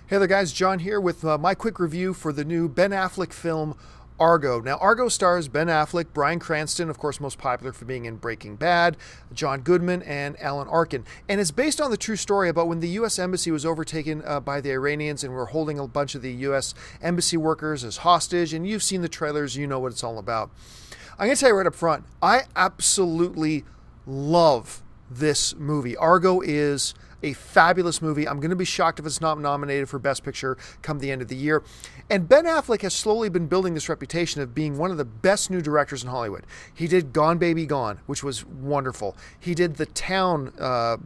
Hey there guys, John here with my quick review for the new Ben Affleck film ARGO. Now ARGO stars Ben Affleck, Bryan Cranston, of course most popular for being in Breaking Bad, John Goodman, and Alan Arkin. And it's based on the true story about when the U.S. Embassy was overtaken by the Iranians and were holding a bunch of the U.S. Embassy workers as hostage. And you've seen the trailers, you know what it's all about. I'm going to tell you right up front, I absolutely love this movie. ARGO is a fabulous movie. I'm going to be shocked if it's not nominated for Best Picture come the end of the year. And Ben Affleck has slowly been building this reputation of being one of the best new directors in Hollywood. He did Gone Baby Gone, which was wonderful. He did The Town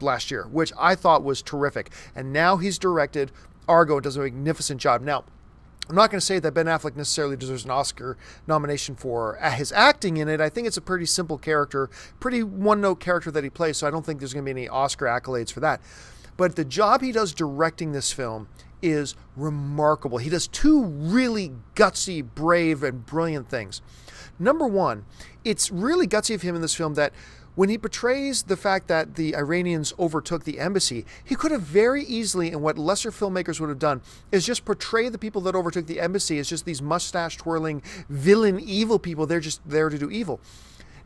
last year, which I thought was terrific. And now he's directed ARGO, does a magnificent job. Now, I'm not going to say that Ben Affleck necessarily deserves an Oscar nomination for his acting in it. I think it's a pretty simple character, pretty one-note character that he plays, so I don't think there's going to be any Oscar accolades for that. But the job he does directing this film is remarkable. He does two really gutsy, brave, and brilliant things. Number one, it's really gutsy of him in this film that when he portrays the fact that the Iranians overtook the embassy, he could have very easily, and what lesser filmmakers would have done, is just portray the people that overtook the embassy as just these mustache-twirling, villain, evil people. They're just there to do evil.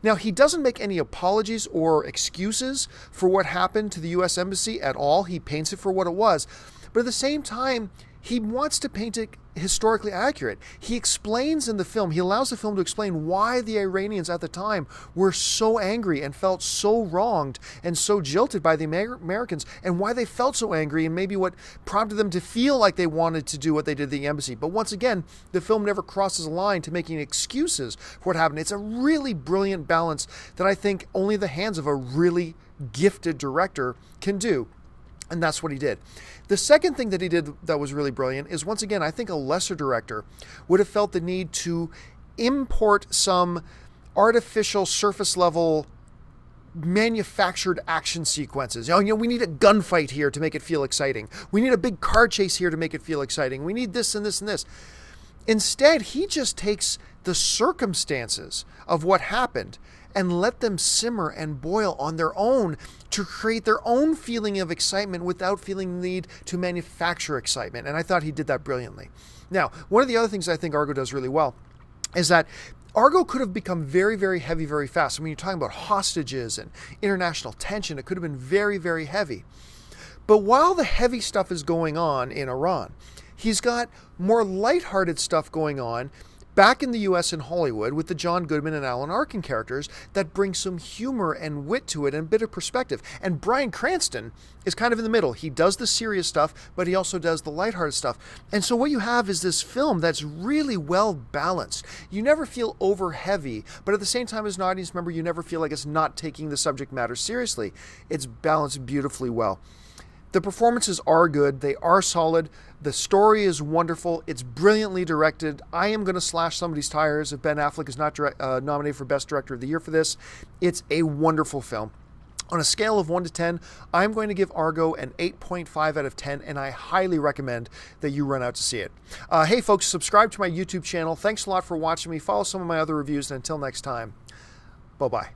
Now, he doesn't make any apologies or excuses for what happened to the U.S. Embassy at all. He paints it for what it was. But at the same time, he wants to paint it historically accurate. He explains in the film, he allows the film to explain why the Iranians at the time were so angry and felt so wronged and so jilted by the Americans, and why they felt so angry and maybe what prompted them to feel like they wanted to do what they did at the embassy. But once again, the film never crosses a line to making excuses for what happened. It's a really brilliant balance that I think only the hands of a really gifted director can do. And that's what he did. The second thing that he did that was really brilliant is, once again, I think a lesser director would have felt the need to import some artificial surface level manufactured action sequences. We need a gunfight here to make it feel exciting. We need a big car chase here to make it feel exciting. We need this and this and this. Instead, he just takes the circumstances of what happened and let them simmer and boil on their own to create their own feeling of excitement without feeling the need to manufacture excitement. And I thought he did that brilliantly. Now, one of the other things I think ARGO does really well is that ARGO could have become very, very heavy very fast. I mean, you're talking about hostages and international tension. It could have been very, very heavy. But while the heavy stuff is going on in Iran, he's got more lighthearted stuff going on back in the U.S. in Hollywood with the John Goodman and Alan Arkin characters that bring some humor and wit to it and a bit of perspective. And Bryan Cranston is kind of in the middle. He does the serious stuff, but he also does the lighthearted stuff. And so what you have is this film that's really well balanced. You never feel over heavy, but at the same time as an audience member, you never feel like it's not taking the subject matter seriously. It's balanced beautifully well. The performances are good. They are solid. The story is wonderful. It's brilliantly directed. I am going to slash somebody's tires if Ben Affleck is not nominated for Best Director of the Year for this. It's a wonderful film. On a scale of 1 to 10, I'm going to give ARGO an 8.5 out of 10, and I highly recommend that you run out to see it. Hey, folks, subscribe to my YouTube channel. Thanks a lot for watching me. Follow some of my other reviews, and until next time, bye-bye.